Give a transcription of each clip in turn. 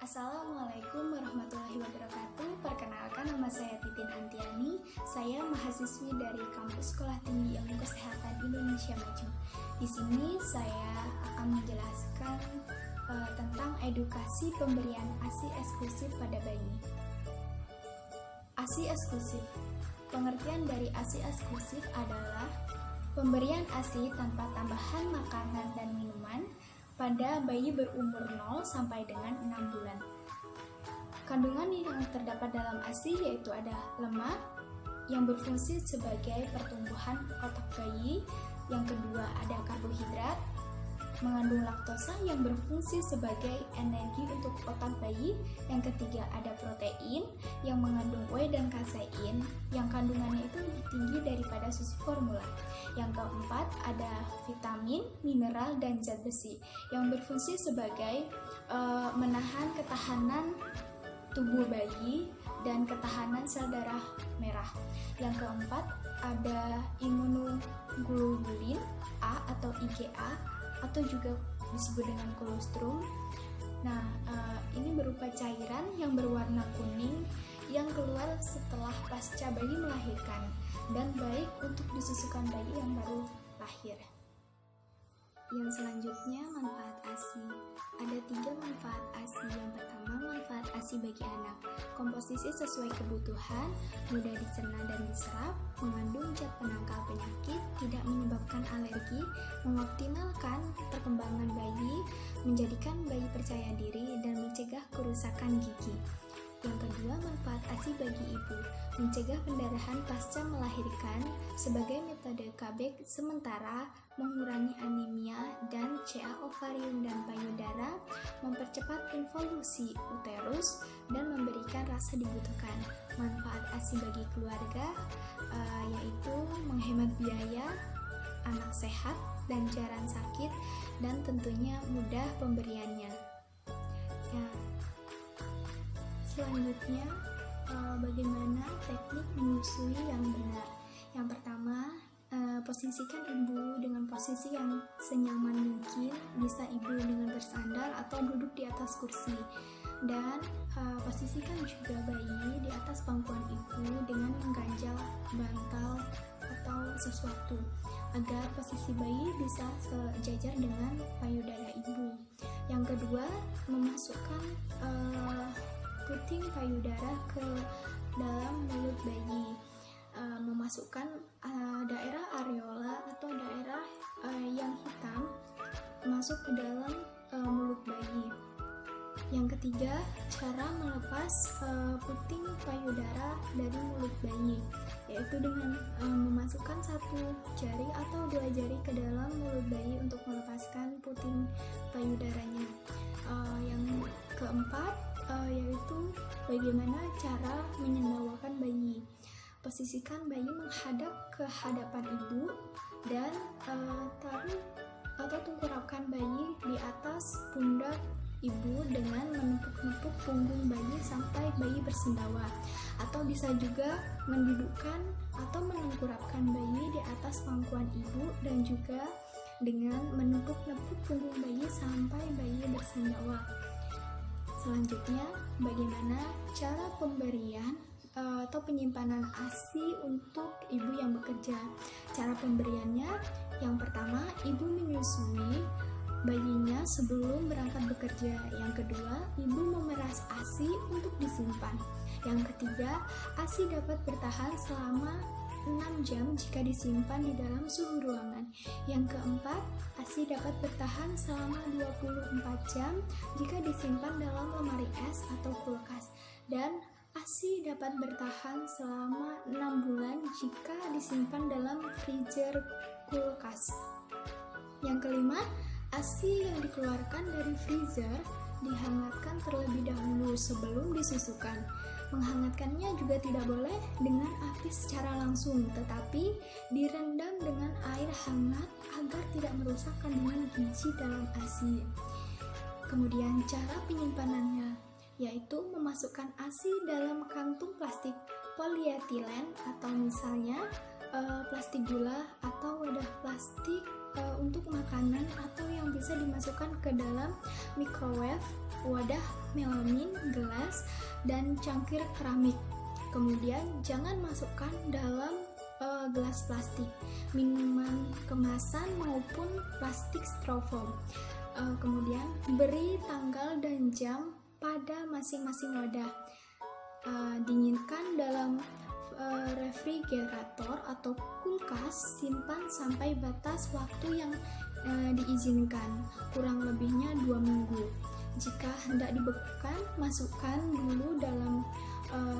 Assalamualaikum warahmatullahi wabarakatuh. Perkenalkan, nama saya Titin Antiani. Saya mahasiswi dari Kampus Sekolah Tinggi Ilmu Kesehatan Indonesia Maju. Di sini saya akan menjelaskan tentang edukasi pemberian ASI eksklusif pada bayi. ASI eksklusif. Pengertian dari ASI eksklusif adalah pemberian ASI tanpa tambahan makanan dan minuman pada bayi berumur 0 sampai dengan 6 bulan. Kandungan yang terdapat dalam ASI yaitu ada lemak yang berfungsi sebagai pertumbuhan otak bayi, yang kedua ada karbohidrat, mengandung laktosa yang berfungsi sebagai energi untuk otak bayi, yang ketiga ada protein yang mengandung whey dan kasein yang kandungannya itu lebih tinggi daripada susu formula, yang keempat ada vitamin, mineral, dan zat besi yang berfungsi sebagai menahan ketahanan tubuh bayi dan ketahanan sel darah merah, yang keempat ada imunoglobulin A atau IgA atau juga disebut dengan kolostrum. Nah, ini berupa cairan yang berwarna kuning yang keluar setelah pasca bayi melahirkan dan baik untuk disusukan bayi yang baru lahir. Yang selanjutnya, manfaat ASI. Ada 3 manfaat ASI. Yang pertama, manfaat ASI bagi anak. Komposisi sesuai kebutuhan, mudah dicerna dan diserap, mengandung zat penangkal penyakit, tidak menyebabkan alergi, mengoptimalkan perkembangan bayi, menjadikan bayi percaya diri, dan mencegah kerusakan gigi. Yang kedua, manfaat ASI bagi ibu, mencegah pendarahan pasca melahirkan sebagai metode KB sementara, mengurangi anemia dan CA ovarium dan payudara, mempercepat involusi uterus, dan memberikan rasa dibutuhkan. Manfaat ASI bagi keluarga yaitu menghemat biaya, anak sehat dan jarang sakit, dan tentunya mudah pemberiannya. Selanjutnya, bagaimana teknik menyusui yang benar? Yang pertama, posisikan ibu dengan posisi yang senyaman mungkin, bisa ibu dengan bersandar atau duduk di atas kursi, dan posisikan juga bayi di atas pangkuan ibu dengan mengganjal bantal atau sesuatu agar posisi bayi bisa sejajar dengan payudara ibu. Yang kedua, memasukkan puting payudara ke dalam mulut bayi, memasukkan daerah areola atau daerah yang hitam masuk ke dalam mulut bayi. Yang ketiga, cara melepas puting payudara dari mulut bayi, yaitu dengan memasukkan 1 jari atau 2 jari ke dalam mulut bayi untuk melepaskan puting payudaranya. Yang keempat, yaitu bagaimana cara menyendawakan bayi. Posisikan bayi menghadap ke hadapan ibu dan taruh atau tengkurapkan bayi di atas pundak ibu dengan menepuk-nepuk punggung bayi sampai bayi bersendawa, atau bisa juga mendudukkan atau menengkurapkan bayi di atas pangkuan ibu dan juga dengan menepuk-nepuk punggung bayi sampai bayi bersendawa. Selanjutnya, bagaimana cara pemberian atau penyimpanan ASI untuk ibu yang bekerja? Cara pemberiannya, yang pertama, ibu menyusui bayinya sebelum berangkat bekerja. Yang kedua, ibu memeras ASI untuk disimpan. Yang ketiga, ASI dapat bertahan selama 6 jam jika disimpan di dalam suhu ruangan. Yang keempat, ASI dapat bertahan selama 24 jam jika disimpan dalam lemari es atau kulkas. Dan ASI dapat bertahan selama 6 bulan jika disimpan dalam freezer kulkas. Yang kelima, ASI yang dikeluarkan dari freezer dihangatkan terlebih dahulu sebelum disusukan. Menghangatkannya juga tidak boleh dengan api secara langsung, tetapi direndam dengan air hangat agar tidak merusak kandungan gizi dalam ASI. Kemudian cara penyimpanannya, yaitu memasukkan ASI dalam kantung plastik polietilen atau misalnya plastik gula atau wadah plastik untuk makanan atau yang bisa dimasukkan ke dalam microwave, wadah melamin, gelas, dan cangkir keramik. Kemudian jangan masukkan dalam gelas plastik, minuman kemasan maupun plastik styrofoam. Kemudian beri tanggal dan jam pada masing-masing wadah. Dinginkan dalam refrigerator atau kulkas, simpan sampai batas waktu yang diizinkan, kurang lebihnya 2 minggu. Jika hendak dibekukan, masukkan dulu dalam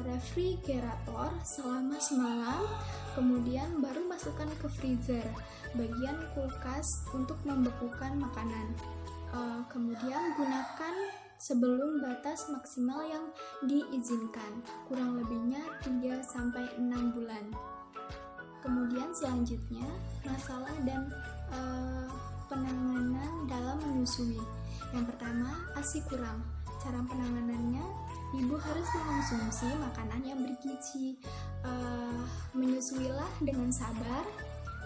refrigerator selama semalam, kemudian baru masukkan ke freezer, bagian kulkas untuk membekukan makanan. Kemudian gunakan sebelum batas maksimal yang diizinkan, kurang lebihnya 3-6 bulan. Kemudian selanjutnya, masalah dan penanganan dalam menyusui. Yang pertama, ASI kurang. Cara penanganannya, ibu harus mengonsumsi makanan yang bergizi. Menyusuilah dengan sabar,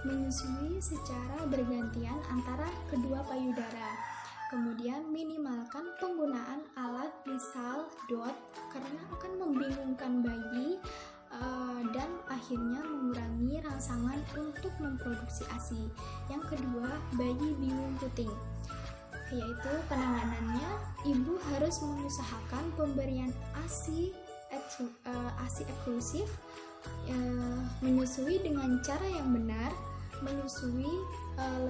menyusui secara bergantian antara kedua payudara. Kemudian minimalkan penggunaan alat misal DOT karena akan membingungkan bayi dan akhirnya mengurangi rangsangan untuk memproduksi ASI. Yang kedua, bayi bingung puting, yaitu penanganannya ibu harus mengusahakan pemberian ASI eksklusif, menyusui dengan cara yang benar, menyusui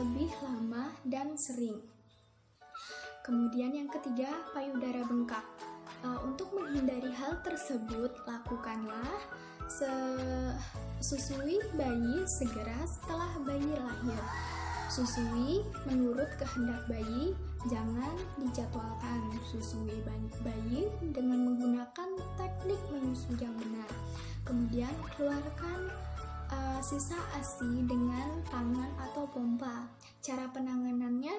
lebih lama dan sering. Kemudian yang ketiga, payudara bengkak. Untuk menghindari hal tersebut, lakukanlah susui bayi segera setelah bayi lahir. Susui menurut kehendak bayi, jangan dijadwalkan. Susui bayi dengan menggunakan teknik menyusui yang benar. Kemudian keluarkan sisa ASI dengan tangan atau pompa. Cara penanganannya,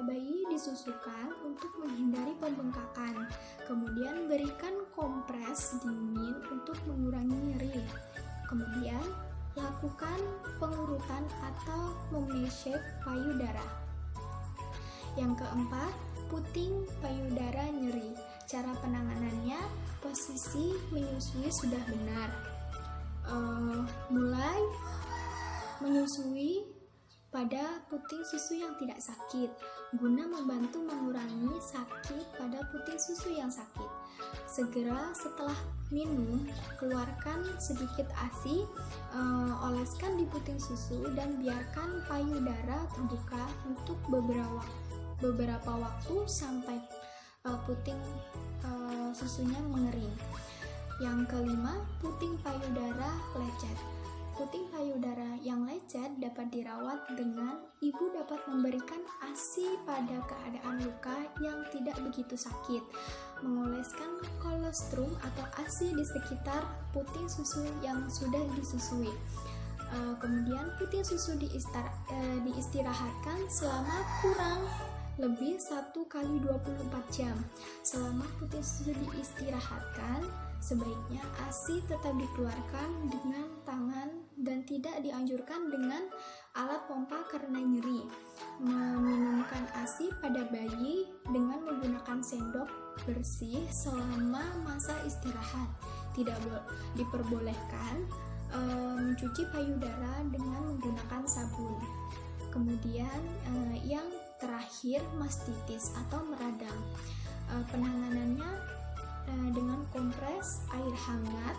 bayi disusukan untuk menghindari pembengkakan. Kemudian berikan kompres dingin untuk mengurangi nyeri. Kemudian lakukan pengurutan atau memeshek payudara. Yang keempat, puting payudara nyeri. Cara penanganannya, posisi menyusui sudah benar. Mulai menyusui pada puting susu yang tidak sakit, guna membantu mengurangi sakit pada puting susu yang sakit. Segera setelah minum, keluarkan sedikit ASI, oleskan di puting susu dan biarkan payudara terbuka untuk beberapa waktu sampai puting susunya mengering. Yang kelima, puting payudara lecet. Puting payudara yang lecet dapat dirawat dengan ibu dapat memberikan ASI pada keadaan luka yang tidak begitu sakit, mengoleskan kolostrum atau ASI di sekitar puting susu yang sudah disusui. Kemudian puting susu diistirahatkan selama kurang lebih 1 kali 24 jam. Selama puting susu diistirahatkan, sebaiknya ASI tetap dikeluarkan dengan tangan dan tidak dianjurkan dengan alat pompa karena nyeri. Meminumkan ASI pada bayi dengan menggunakan sendok bersih selama masa istirahat. Tidak diperbolehkan mencuci payudara dengan menggunakan sabun. Kemudian yang terakhir, mastitis atau meradang. Penanganannya dengan kompres air hangat,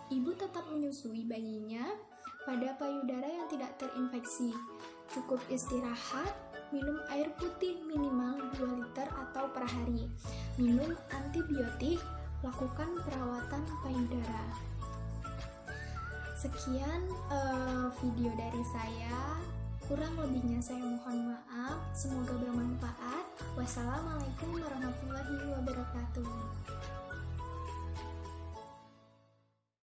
ibu tetap menyusui bayinya pada payudara yang tidak terinfeksi. Cukup istirahat, minum air putih minimal 2 liter atau per hari. Minum antibiotik, lakukan perawatan payudara. Sekian video dari saya. Kurang lebihnya saya mohon maaf. Semoga bermanfaat. Wassalamualaikum warahmatullahi wabarakatuh.